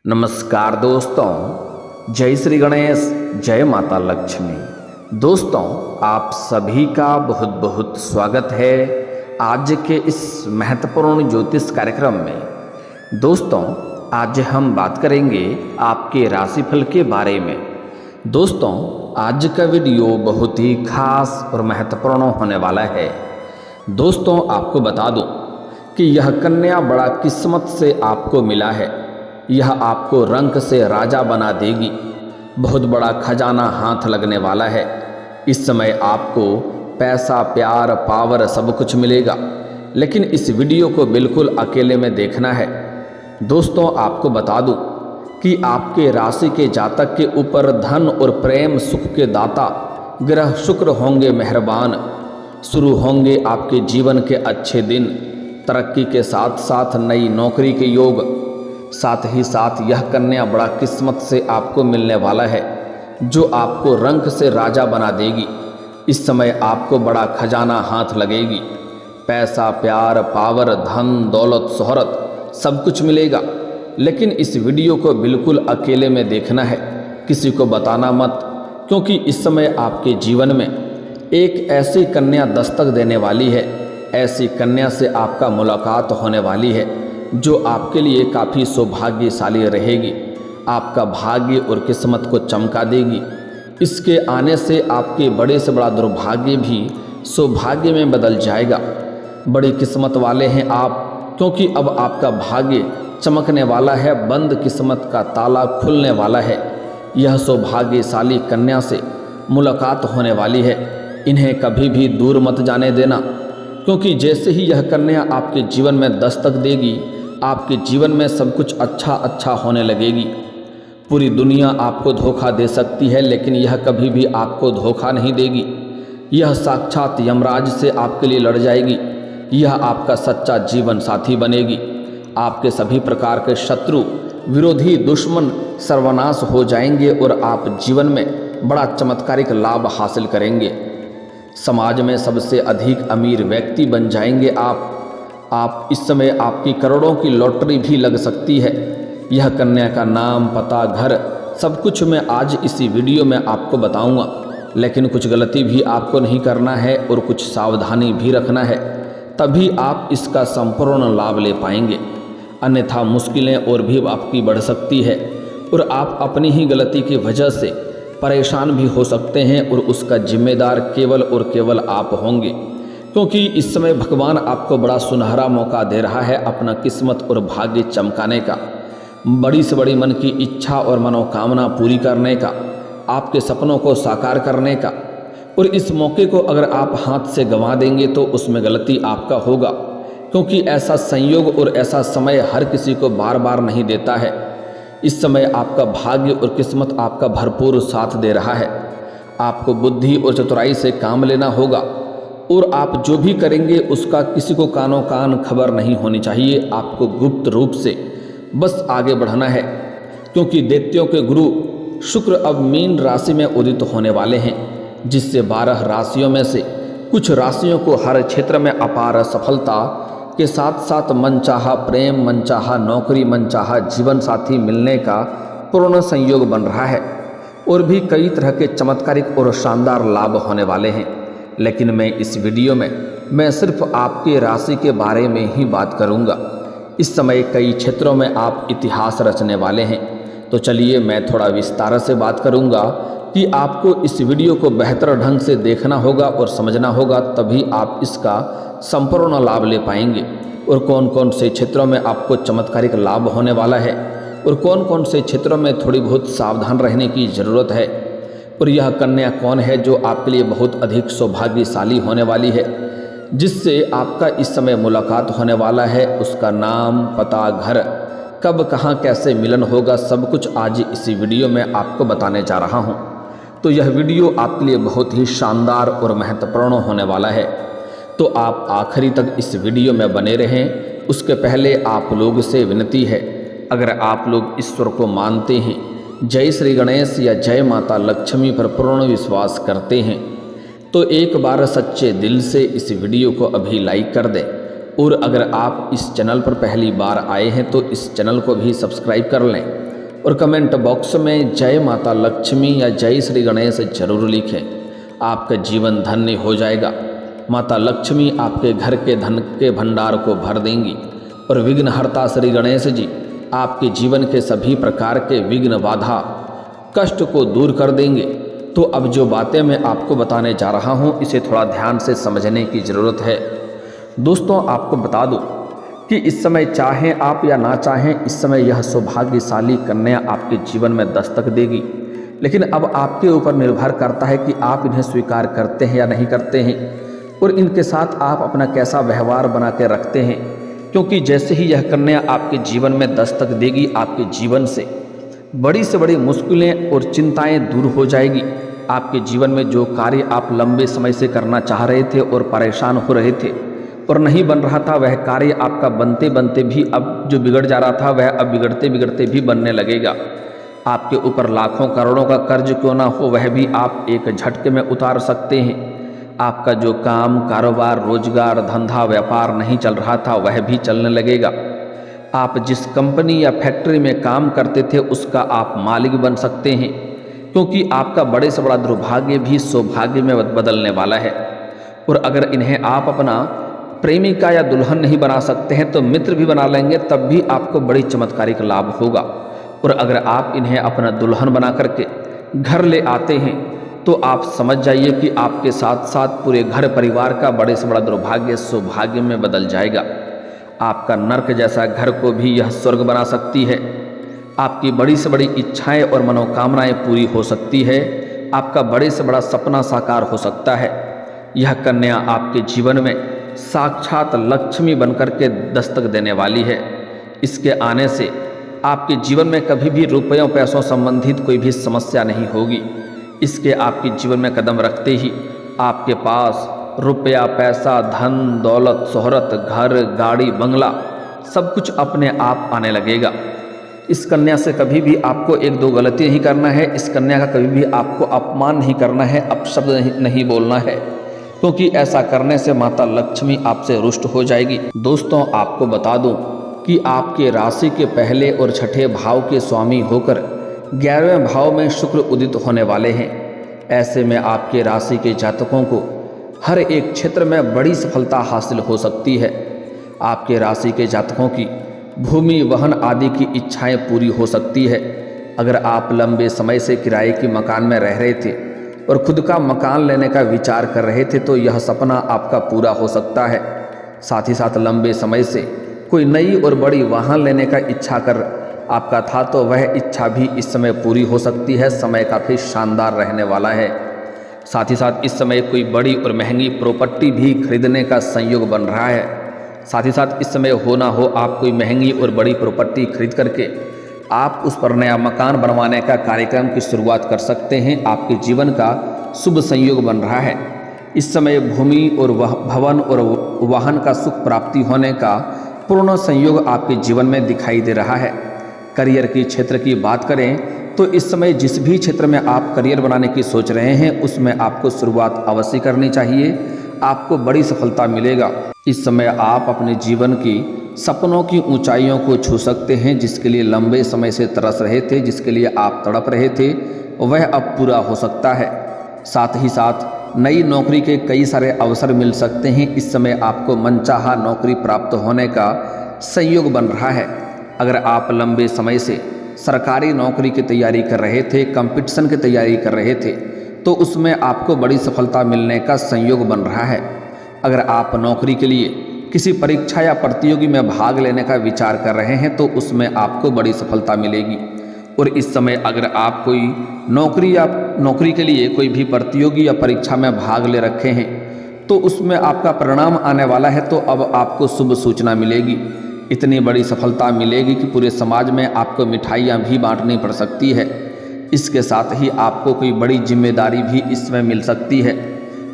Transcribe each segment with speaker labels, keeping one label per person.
Speaker 1: नमस्कार दोस्तों, जय श्री गणेश, जय माता लक्ष्मी। दोस्तों, आप सभी का बहुत बहुत स्वागत है आज के इस महत्वपूर्ण ज्योतिष कार्यक्रम में। दोस्तों, आज हम बात करेंगे आपके राशिफल के बारे में। दोस्तों, आज का वीडियो बहुत ही खास और महत्वपूर्ण होने वाला है। दोस्तों, आपको बता दूं कि यह कन्या बड़ा किस्मत से आपको मिला है। यह आपको रंक से राजा बना देगी। बहुत बड़ा खजाना हाथ लगने वाला है। इस समय आपको पैसा, प्यार, पावर सब कुछ मिलेगा, लेकिन इस वीडियो को बिल्कुल अकेले में देखना है। दोस्तों, आपको बता दूं कि आपके राशि के जातक के ऊपर धन और प्रेम सुख के दाता ग्रह शुक्र होंगे मेहरबान। शुरू होंगे आपके जीवन के अच्छे दिन। तरक्की के साथ साथ नई नौकरी के योग, साथ ही साथ यह कन्या बड़ा किस्मत से आपको मिलने वाला है, जो आपको रंक से राजा बना देगी। इस समय आपको बड़ा खजाना हाथ लगेगी। पैसा, प्यार, पावर, धन, दौलत, शोहरत सब कुछ मिलेगा, लेकिन इस वीडियो को बिल्कुल अकेले में देखना है, किसी को बताना मत, क्योंकि इस समय आपके जीवन में एक ऐसी कन्या दस्तक देने वाली है। ऐसी कन्या से आपका मुलाकात होने वाली है जो आपके लिए काफ़ी सौभाग्यशाली रहेगी, आपका भाग्य और किस्मत को चमका देगी। इसके आने से आपके बड़े से बड़ा दुर्भाग्य भी सौभाग्य में बदल जाएगा। बड़ी किस्मत वाले हैं आप, क्योंकि अब आपका भाग्य चमकने वाला है, बंद किस्मत का ताला खुलने वाला है। यह सौभाग्यशाली कन्या से मुलाकात होने वाली है। इन्हें कभी भी दूर मत जाने देना, क्योंकि जैसे ही यह कन्या आपके जीवन में दस्तक देगी, आपके जीवन में सब कुछ अच्छा होने लगेगी। पूरी दुनिया आपको धोखा दे सकती है, लेकिन यह कभी भी आपको धोखा नहीं देगी। यह साक्षात यमराज से आपके लिए लड़ जाएगी। यह आपका सच्चा जीवन साथी बनेगी। आपके सभी प्रकार के शत्रु, विरोधी, दुश्मन सर्वनाश हो जाएंगे और आप जीवन में बड़ा चमत्कारिक लाभ हासिल करेंगे। समाज में सबसे अधिक अमीर व्यक्ति बन जाएंगे आप इस समय आपकी करोड़ों की लॉटरी भी लग सकती है। यह कन्या का नाम, पता, घर सब कुछ मैं आज इसी वीडियो में आपको बताऊंगा, लेकिन कुछ गलती भी आपको नहीं करना है और कुछ सावधानी भी रखना है, तभी आप इसका संपूर्ण लाभ ले पाएंगे। अन्यथा मुश्किलें और भी आपकी बढ़ सकती है और आप अपनी ही गलती की वजह से परेशान भी हो सकते हैं, और उसका जिम्मेदार केवल और केवल आप होंगे, क्योंकि इस समय भगवान आपको बड़ा सुनहरा मौका दे रहा है अपना किस्मत और भाग्य चमकाने का, बड़ी से बड़ी मन की इच्छा और मनोकामना पूरी करने का, आपके सपनों को साकार करने का। और इस मौके को अगर आप हाथ से गंवा देंगे तो उसमें गलती आपका होगा, क्योंकि ऐसा संयोग और ऐसा समय हर किसी को बार बार नहीं देता है। इस समय आपका भाग्य और किस्मत आपका भरपूर साथ दे रहा है। आपको बुद्धि और चतुराई से काम लेना होगा, और आप जो भी करेंगे उसका किसी को कानों कान खबर नहीं होनी चाहिए। आपको गुप्त रूप से बस आगे बढ़ना है, क्योंकि दैत्यों के गुरु शुक्र अब मीन राशि में उदित होने वाले हैं, जिससे 12 राशियों में से कुछ राशियों को हर क्षेत्र में अपार सफलता के साथ साथ मनचाहा प्रेम, मनचाहा नौकरी, मनचाहा जीवन साथी मिलने का पूर्ण संयोग बन रहा है, और भी कई तरह के चमत्कारिक और शानदार लाभ होने वाले हैं। लेकिन मैं इस वीडियो में मैं सिर्फ आपके राशि के बारे में ही बात करूंगा। इस समय कई क्षेत्रों में आप इतिहास रचने वाले हैं, तो चलिए मैं थोड़ा विस्तार से बात करूंगा कि आपको इस वीडियो को बेहतर ढंग से देखना होगा और समझना होगा, तभी आप इसका संपूर्ण लाभ ले पाएंगे। और कौन कौन से क्षेत्रों में आपको चमत्कारिक लाभ होने वाला है और कौन कौन से क्षेत्रों में थोड़ी बहुत सावधान रहने की ज़रूरत है, और यह कन्या कौन है जो आपके लिए बहुत अधिक सौभाग्यशाली होने वाली है, जिससे आपका इस समय मुलाकात होने वाला है। उसका नाम, पता, घर, कब, कहाँ, कैसे मिलन होगा, सब कुछ आज इसी वीडियो में आपको बताने जा रहा हूँ। तो यह वीडियो आपके लिए बहुत ही शानदार और महत्वपूर्ण होने वाला है, तो आप आखिरी तक इस वीडियो में बने रहें। उसके पहले आप लोग से विनती है, अगर आप लोग ईश्वर को मानते हैं, जय श्री गणेश या जय माता लक्ष्मी पर पूर्ण विश्वास करते हैं, तो एक बार सच्चे दिल से इस वीडियो को अभी लाइक कर दें। और अगर आप इस चैनल पर पहली बार आए हैं तो इस चैनल को भी सब्सक्राइब कर लें और कमेंट बॉक्स में जय माता लक्ष्मी या जय श्री गणेश जरूर लिखें। आपका जीवन धन्य हो जाएगा। माता लक्ष्मी आपके घर के धन के भंडार को भर देंगी और विघ्नहर्ता श्री गणेश जी आपके जीवन के सभी प्रकार के विघ्न बाधा कष्ट को दूर कर देंगे। तो अब जो बातें मैं आपको बताने जा रहा हूँ इसे थोड़ा ध्यान से समझने की ज़रूरत है। दोस्तों आपको बता दूँ कि इस समय चाहें आप या ना चाहें, इस समय यह सौभाग्यशाली कन्या आपके जीवन में दस्तक देगी। लेकिन अब आपके ऊपर निर्भर करता है कि आप इन्हें स्वीकार करते हैं या नहीं करते हैं और इनके साथ आप अपना कैसा व्यवहार बना के रखते हैं। क्योंकि जैसे ही यह कन्या आपके जीवन में दस्तक देगी, आपके जीवन से बड़ी मुश्किलें और चिंताएं दूर हो जाएगी। आपके जीवन में जो कार्य आप लंबे समय से करना चाह रहे थे और परेशान हो रहे थे और नहीं बन रहा था, वह कार्य आपका बनते बनते भी अब जो बिगड़ जा रहा था वह अब बिगड़ते बिगड़ते भी बनने लगेगा। आपके ऊपर लाखों करोड़ों का कर्ज क्यों ना हो, वह भी आप एक झटके में उतार सकते हैं। आपका जो काम, कारोबार, रोजगार, धंधा, व्यापार नहीं चल रहा था वह भी चलने लगेगा। आप जिस कंपनी या फैक्ट्री में काम करते थे उसका आप मालिक बन सकते हैं, क्योंकि आपका बड़े से बड़ा दुर्भाग्य भी सौभाग्य में बदलने वाला है। और अगर इन्हें आप अपना प्रेमिका या दुल्हन नहीं बना सकते हैं तो मित्र भी बना लेंगे, तब भी आपको बड़ी चमत्कारिक लाभ होगा। और अगर आप इन्हें अपना दुल्हन बना करके घर ले आते हैं तो आप समझ जाइए कि आपके साथ साथ पूरे घर परिवार का बड़े से बड़ा दुर्भाग्य सौभाग्य में बदल जाएगा। आपका नर्क जैसा घर को भी यह स्वर्ग बना सकती है। आपकी बड़ी से बड़ी इच्छाएं और मनोकामनाएं पूरी हो सकती है। आपका बड़े से बड़ा सपना साकार हो सकता है। यह कन्या आपके जीवन में साक्षात लक्ष्मी बनकर के दस्तक देने वाली है। इसके आने से आपके जीवन में कभी भी रुपयों पैसों संबंधित कोई भी समस्या नहीं होगी। इसके आपके जीवन में कदम रखते ही आपके पास रुपया, पैसा, धन, दौलत, शोहरत, घर, गाड़ी, बंगला सब कुछ अपने आप आने लगेगा। इस कन्या से कभी भी आपको एक दो गलती नहीं करना है। इस कन्या का कभी भी आपको अपमान नहीं करना है, अपशब्द नहीं बोलना है, क्योंकि ऐसा करने से माता लक्ष्मी आपसे रुष्ट हो जाएगी। दोस्तों आपको बता दूं कि आपके राशि के पहले और छठे भाव के स्वामी होकर 11वें भाव में शुक्र उदित होने वाले हैं। ऐसे में आपके राशि के जातकों को हर एक क्षेत्र में बड़ी सफलता हासिल हो सकती है। आपके राशि के जातकों की भूमि, वाहन आदि की इच्छाएं पूरी हो सकती है। अगर आप लंबे समय से किराए के मकान में रह रहे थे और खुद का मकान लेने का विचार कर रहे थे तो यह सपना आपका पूरा हो सकता है। साथ ही साथ लंबे समय से कोई नई और बड़ी वाहन लेने का इच्छा कर आपका था तो वह इच्छा भी इस समय पूरी हो सकती है। समय काफ़ी शानदार रहने वाला है। साथ ही साथ इस समय कोई बड़ी और महंगी प्रॉपर्टी भी खरीदने का संयोग बन रहा है। साथ ही साथ इस समय हो ना हो आप कोई महंगी और बड़ी प्रॉपर्टी खरीद करके आप उस पर नया मकान बनवाने का कार्यक्रम की शुरुआत कर सकते हैं। आपके जीवन का शुभ संयोग बन रहा है। इस समय भूमि और भवन और वाहन का सुख प्राप्ति होने का पूर्ण संयोग आपके जीवन में दिखाई दे रहा है। करियर के क्षेत्र की बात करें तो इस समय जिस भी क्षेत्र में आप करियर बनाने की सोच रहे हैं उसमें आपको शुरुआत अवश्य करनी चाहिए। आपको बड़ी सफलता मिलेगा। इस समय आप अपने जीवन की सपनों की ऊंचाइयों को छू सकते हैं। जिसके लिए लंबे समय से तरस रहे थे, जिसके लिए आप तड़प रहे थे, वह अब पूरा हो सकता है। साथ ही साथ नई नौकरी के कई सारे अवसर मिल सकते हैं। इस समय आपको मनचाहा नौकरी प्राप्त होने का संयोग बन रहा है। अगर आप लंबे समय से सरकारी नौकरी की तैयारी कर रहे थे, कंपटीशन की तैयारी कर रहे थे, तो उसमें आपको बड़ी सफलता मिलने का संयोग बन रहा है। अगर आप नौकरी के लिए किसी परीक्षा या प्रतियोगी में भाग लेने का विचार कर रहे हैं तो उसमें आपको बड़ी सफलता मिलेगी। और इस समय अगर आप कोई नौकरी के लिए कोई भी प्रतियोगी या परीक्षा में भाग ले रखे हैं तो उसमें आपका परिणाम आने वाला है, तो अब आपको शुभ सूचना मिलेगी। इतनी बड़ी सफलता मिलेगी कि पूरे समाज में आपको मिठाइयाँ भी बांटनी पड़ सकती है। इसके साथ ही आपको कोई बड़ी जिम्मेदारी भी इसमें मिल सकती है।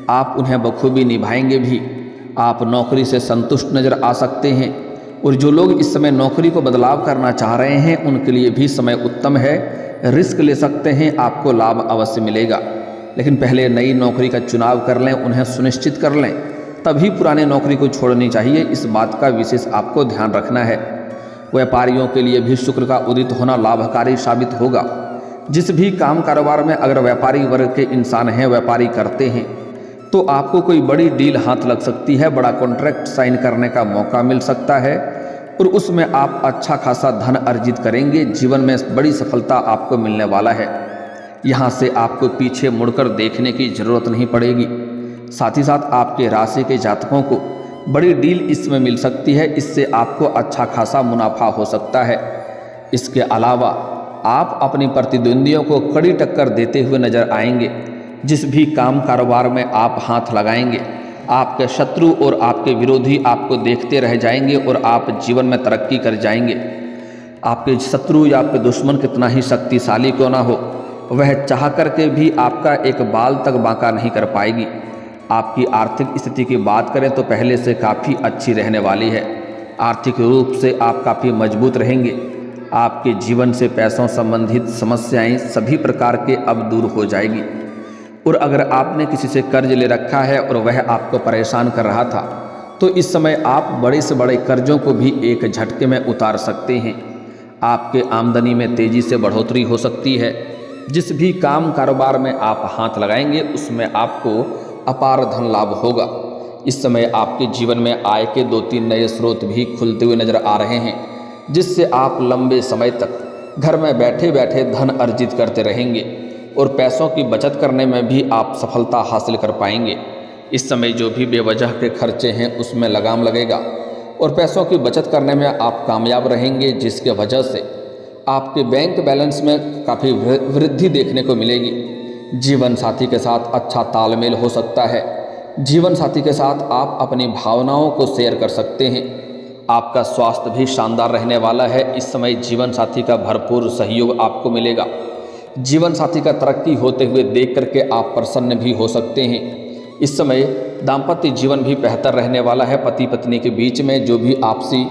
Speaker 1: आप उन्हें बखूबी निभाएंगे भी। आप नौकरी से संतुष्ट नज़र आ सकते हैं। और जो लोग इस समय नौकरी को बदलाव करना चाह रहे हैं उनके लिए भी समय उत्तम है। रिस्क ले सकते हैं, आपको लाभ अवश्य मिलेगा। लेकिन पहले नई नौकरी का चुनाव कर लें, उन्हें सुनिश्चित कर लें, तभी पुरानी नौकरी को छोड़नी चाहिए। इस बात का विशेष आपको ध्यान रखना है। व्यापारियों के लिए भी शुक्र का उदित होना लाभकारी साबित होगा। जिस भी काम कारोबार में अगर व्यापारी वर्ग के इंसान हैं, व्यापारी करते हैं, तो आपको कोई बड़ी डील हाथ लग सकती है, बड़ा कॉन्ट्रैक्ट साइन करने का मौका मिल सकता है और उसमें आप अच्छा खासा धन अर्जित करेंगे। जीवन में बड़ी सफलता आपको मिलने वाला है। यहाँ से आपको पीछे मुड़कर देखने की ज़रूरत नहीं पड़ेगी। साथ ही साथ आपके राशि के जातकों को बड़ी डील इसमें मिल सकती है, इससे आपको अच्छा खासा मुनाफा हो सकता है। इसके अलावा आप अपने प्रतिद्वंदियों को कड़ी टक्कर देते हुए नजर आएंगे। जिस भी काम कारोबार में आप हाथ लगाएंगे, आपके शत्रु और आपके विरोधी आपको देखते रह जाएंगे और आप जीवन में तरक्की कर जाएंगे। आपके शत्रु या आपके दुश्मन कितना ही शक्तिशाली क्यों ना हो, वह चाह करके भी आपका एक बाल तक बांका नहीं कर पाएगी। आपकी आर्थिक स्थिति की बात करें तो पहले से काफ़ी अच्छी रहने वाली है। आर्थिक रूप से आप काफ़ी मजबूत रहेंगे। आपके जीवन से पैसों संबंधित समस्याएं सभी प्रकार के अब दूर हो जाएगी। और अगर आपने किसी से कर्ज ले रखा है और वह आपको परेशान कर रहा था, तो इस समय आप बड़े से बड़े कर्जों को भी एक झटके में उतार सकते हैं। आपके आमदनी में तेज़ी से बढ़ोतरी हो सकती है। जिस भी काम कारोबार में आप हाथ लगाएंगे उसमें आपको अपार धन लाभ होगा। इस समय आपके जीवन में आय के 2-3 नए स्रोत भी खुलते हुए नजर आ रहे हैं, जिससे आप लंबे समय तक घर में बैठे बैठे धन अर्जित करते रहेंगे और पैसों की बचत करने में भी आप सफलता हासिल कर पाएंगे। इस समय जो भी बेवजह के खर्चे हैं उसमें लगाम लगेगा और पैसों की बचत करने में आप कामयाब रहेंगे, जिसके वजह से आपके बैंक बैलेंस में काफ़ी वृद्धि देखने को मिलेगी। जीवन साथी के साथ अच्छा तालमेल हो सकता है। जीवन साथी के साथ आप अपनी भावनाओं को शेयर कर सकते हैं। आपका स्वास्थ्य भी शानदार रहने वाला है। इस समय जीवन साथी का भरपूर सहयोग आपको मिलेगा। जीवन साथी का तरक्की होते हुए देख करके आप प्रसन्न भी हो सकते हैं। इस समय दाम्पत्य जीवन भी बेहतर रहने वाला है। पति पत्नी के बीच में जो भी आपसी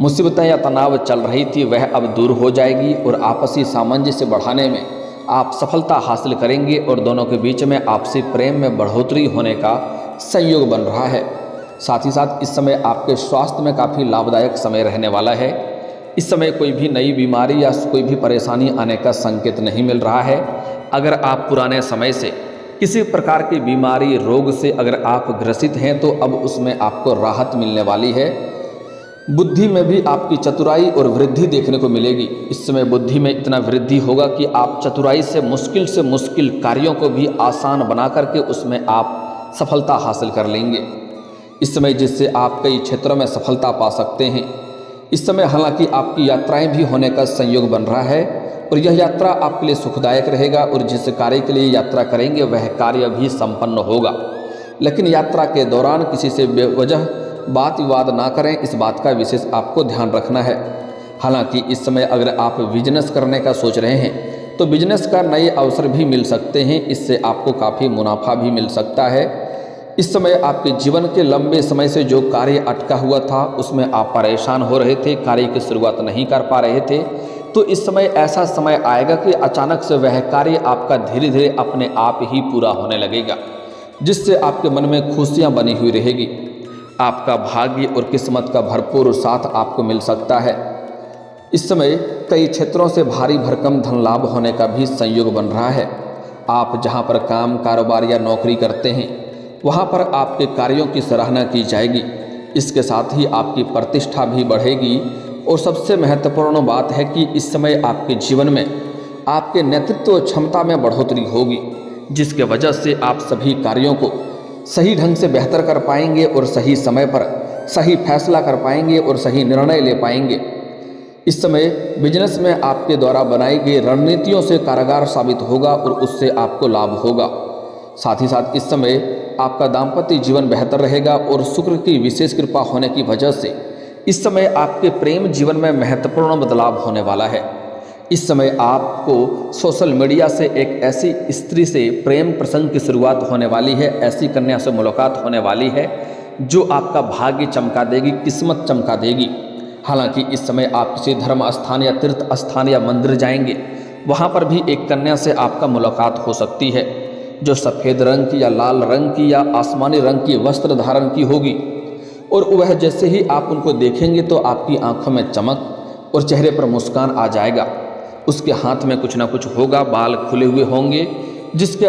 Speaker 1: मुसीबतें या तनाव चल रही थी वह अब दूर हो जाएगी और आपसी सामंजस्य बढ़ाने में आप सफलता हासिल करेंगे और दोनों के बीच में आपसी प्रेम में बढ़ोतरी होने का संयोग बन रहा है। साथ ही साथ इस समय आपके स्वास्थ्य में काफ़ी लाभदायक समय रहने वाला है। इस समय कोई भी नई बीमारी या कोई भी परेशानी आने का संकेत नहीं मिल रहा है। अगर आप पुराने समय से किसी प्रकार की बीमारी रोग से अगर आप ग्रसित हैं तो अब उसमें आपको राहत मिलने वाली है। बुद्धि में भी आपकी चतुराई और वृद्धि देखने को मिलेगी। इस समय बुद्धि में इतना वृद्धि होगा कि आप चतुराई से मुश्किल कार्यों को भी आसान बना करके उसमें आप सफलता हासिल कर लेंगे। इस समय जिससे आप कई क्षेत्रों में सफलता पा सकते हैं। इस समय हालांकि आपकी यात्राएं भी होने का संयोग बन रहा है और यह यात्रा आपके लिए सुखदायक रहेगा और जिस कार्य के लिए यात्रा करेंगे वह कार्य भी संपन्न होगा। लेकिन यात्रा के दौरान किसी से बेवजह बात विवाद ना करें, इस बात का विशेष आपको ध्यान रखना है। हालांकि इस समय अगर आप बिजनेस करने का सोच रहे हैं तो बिजनेस का नए अवसर भी मिल सकते हैं। इससे आपको काफ़ी मुनाफा भी मिल सकता है। इस समय आपके जीवन के लंबे समय से जो कार्य अटका हुआ था उसमें आप परेशान हो रहे थे, कार्य की शुरुआत नहीं कर पा रहे थे, तो इस समय ऐसा समय आएगा कि अचानक से वह कार्य आपका धीरे धीरे अपने आप ही पूरा होने लगेगा, जिससे आपके मन में खुशियाँ बनी हुई रहेगी। आपका भाग्य और किस्मत का भरपूर साथ आपको मिल सकता है। इस समय कई क्षेत्रों से भारी भरकम धन लाभ होने का भी संयोग बन रहा है। आप जहां पर काम कारोबार या नौकरी करते हैं वहां पर आपके कार्यों की सराहना की जाएगी। इसके साथ ही आपकी प्रतिष्ठा भी बढ़ेगी और सबसे महत्वपूर्ण बात है कि इस समय आपके जीवन में आपके नेतृत्व क्षमता में बढ़ोतरी होगी, जिसके वजह से आप सभी कार्यों को सही ढंग से बेहतर कर पाएंगे और सही समय पर सही फैसला कर पाएंगे और सही निर्णय ले पाएंगे। इस समय बिजनेस में आपके द्वारा बनाई गई रणनीतियों से कारगर साबित होगा और उससे आपको लाभ होगा। साथ ही साथ इस समय आपका दाम्पत्य जीवन बेहतर रहेगा और शुक्र की विशेष कृपा होने की वजह से इस समय आपके प्रेम जीवन में महत्वपूर्ण बदलाव होने वाला है। इस समय आपको सोशल मीडिया से एक ऐसी स्त्री से प्रेम प्रसंग की शुरुआत होने वाली है, ऐसी कन्या से मुलाकात होने वाली है जो आपका भाग्य चमका देगी, किस्मत चमका देगी। हालांकि इस समय आप किसी धर्म स्थान या तीर्थ स्थान या मंदिर जाएंगे, वहां पर भी एक कन्या से आपका मुलाकात हो सकती है जो सफ़ेद रंग की या लाल रंग की या आसमानी रंग की वस्त्र धारण की होगी और वह जैसे ही आप उनको देखेंगे तो आपकी आंखों में चमक, और चेहरे पर मुस्कान आ जाएगा। उसके हाथ में कुछ ना कुछ होगा, बाल खुले हुए होंगे, जिसके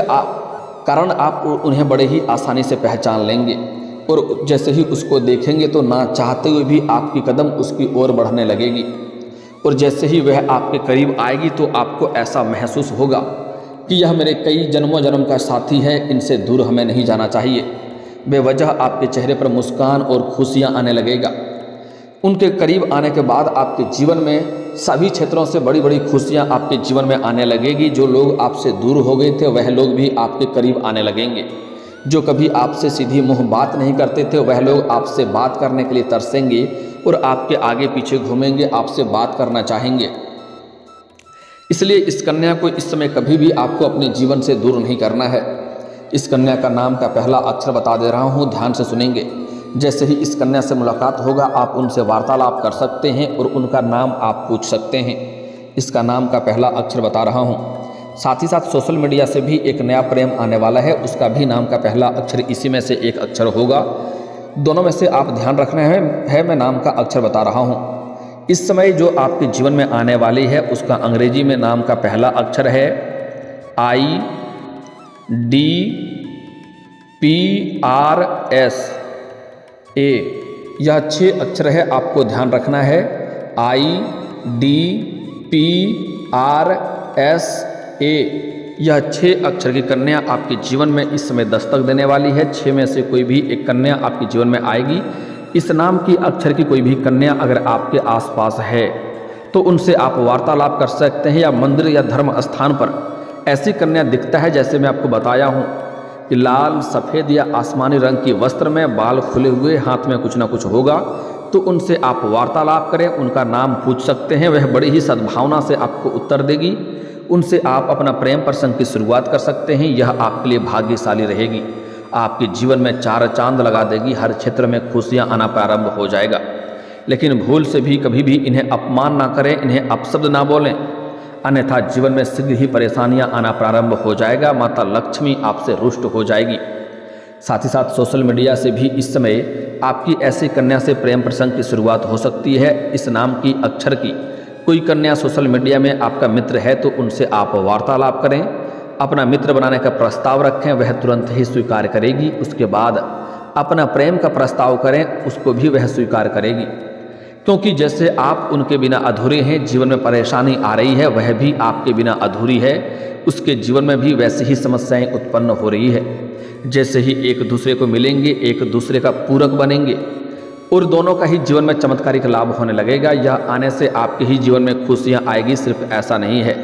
Speaker 1: कारण आप उन्हें बड़े ही आसानी से पहचान लेंगे। और जैसे ही उसको देखेंगे तो ना चाहते हुए भी आपकी कदम उसकी ओर बढ़ने लगेगी। और जैसे ही वह आपके करीब आएगी तो आपको ऐसा महसूस होगा कि यह मेरे कई जन्मों जन्म का साथी है, इनसे दूर हमें नहीं जाना चाहिए। बेवजह आपके चेहरे पर मुस्कान और खुशियाँ आने लगेगा। उनके करीब आने के बाद आपके जीवन में सभी क्षेत्रों से बड़ी बड़ी खुशियाँ आपके जीवन में आने लगेगी। जो लोग आपसे दूर हो गए थे वह लोग भी आपके करीब आने लगेंगे। जो कभी आपसे सीधी मुँह बात नहीं करते थे वह लोग आपसे बात करने के लिए तरसेंगे और आपके आगे पीछे घूमेंगे, आपसे बात करना चाहेंगे। इसलिए इस कन्या को इस समय कभी भी आपको अपने जीवन से दूर नहीं करना है। इस कन्या का नाम का पहला अक्षर बता दे रहा हूँ, ध्यान से सुनेंगे। जैसे ही इस कन्या से मुलाकात होगा आप उनसे वार्तालाप कर सकते हैं और उनका नाम आप पूछ सकते हैं। इसका नाम का पहला अक्षर बता रहा हूँ। साथ ही साथ सोशल मीडिया से भी एक नया प्रेम आने वाला है, उसका भी नाम का पहला अक्षर इसी में से एक अक्षर होगा। दोनों में से आप ध्यान रखना है मैं नाम का अक्षर बता रहा हूँ। इस समय जो आपके जीवन में आने वाली है उसका अंग्रेजी में नाम का पहला अक्षर है IDPRS A। यह 6 अक्षर है, आपको ध्यान रखना है। IDPRS A, यह 6 अक्षर की कन्या आपके जीवन में इस समय दस्तक देने वाली है। 6 में से कोई भी एक कन्या आपके जीवन में आएगी। इस नाम की अक्षर की कोई भी कन्या अगर आपके आसपास है तो उनसे आप वार्तालाप कर सकते हैं, या मंदिर या धर्म स्थान पर ऐसी कन्या दिखता है जैसे मैं आपको बताया हूँ कि लाल, सफ़ेद या आसमानी रंग की वस्त्र में, बाल खुले हुए, हाथ में कुछ ना कुछ होगा, तो उनसे आप वार्तालाप करें, उनका नाम पूछ सकते हैं। वह बड़ी ही सद्भावना से आपको उत्तर देगी। उनसे आप अपना प्रेम प्रसंग की शुरुआत कर सकते हैं। यह आपके लिए भाग्यशाली रहेगी, आपके जीवन में 4 चांद लगा देगी। हर क्षेत्र में खुशियाँ आना प्रारंभ हो जाएगा। लेकिन भूल से भी कभी भी इन्हें अपमान ना करें, इन्हें अपशब्द ना बोलें, अन्यथा जीवन में शीघ्र ही परेशानियां आना प्रारंभ हो जाएगा। माता लक्ष्मी आपसे रुष्ट हो जाएगी। साथ ही साथ सोशल मीडिया से भी इस समय आपकी ऐसी कन्या से प्रेम प्रसंग की शुरुआत हो सकती है। इस नाम की अक्षर की कोई कन्या सोशल मीडिया में आपका मित्र है तो उनसे आप वार्तालाप करें, अपना मित्र बनाने का प्रस्ताव रखें, वह तुरंत ही स्वीकार करेगी। उसके बाद अपना प्रेम का प्रस्ताव करें, उसको भी वह स्वीकार करेगी। क्योंकि जैसे आप उनके बिना अधूरे हैं, जीवन में परेशानी आ रही है, वह भी आपके बिना अधूरी है। उसके जीवन में भी वैसी ही समस्याएं उत्पन्न हो रही है। जैसे ही एक दूसरे को मिलेंगे, एक दूसरे का पूरक बनेंगे और दोनों का ही जीवन में चमत्कारिक लाभ होने लगेगा। यह आने से आपके ही जीवन में खुशियाँ आएगी। सिर्फ ऐसा नहीं है,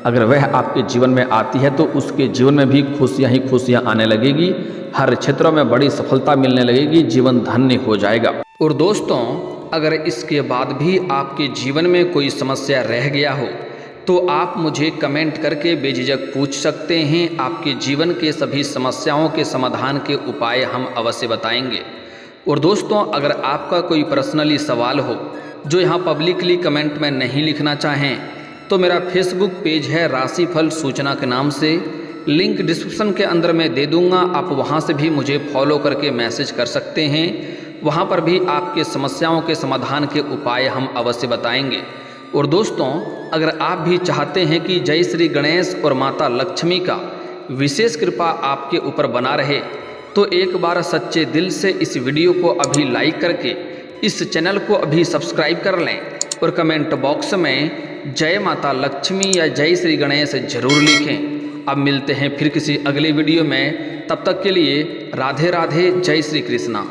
Speaker 1: अगर वह आपके जीवन में आती है तो उसके जीवन में भी खुशियाँ ही खुशियाँ आने लगेगी। हर क्षेत्रों में बड़ी सफलता मिलने लगेगी, जीवन धन्य हो जाएगा। और दोस्तों, अगर इसके बाद भी आपके जीवन में कोई समस्या रह गया हो तो आप मुझे कमेंट करके बेझिझक पूछ सकते हैं। आपके जीवन के सभी समस्याओं के समाधान के उपाय हम अवश्य बताएंगे। और दोस्तों, अगर आपका कोई पर्सनली सवाल हो जो यहाँ पब्लिकली कमेंट में नहीं लिखना चाहें तो मेरा फेसबुक पेज है राशिफल सूचना के नाम से, लिंक डिस्क्रिप्शन के अंदर मैं दे दूँगा। आप वहाँ से भी मुझे फॉलो करके मैसेज कर सकते हैं। वहाँ पर भी आपके समस्याओं के समाधान के उपाय हम अवश्य बताएंगे। और दोस्तों, अगर आप भी चाहते हैं कि जय श्री गणेश और माता लक्ष्मी का विशेष कृपा आपके ऊपर बना रहे तो एक बार सच्चे दिल से इस वीडियो को अभी लाइक करके इस चैनल को अभी सब्सक्राइब कर लें और कमेंट बॉक्स में जय माता लक्ष्मी या जय श्री गणेश जरूर लिखें। अब मिलते हैं फिर किसी अगले वीडियो में, तब तक के लिए राधे राधे, जय श्री कृष्णा।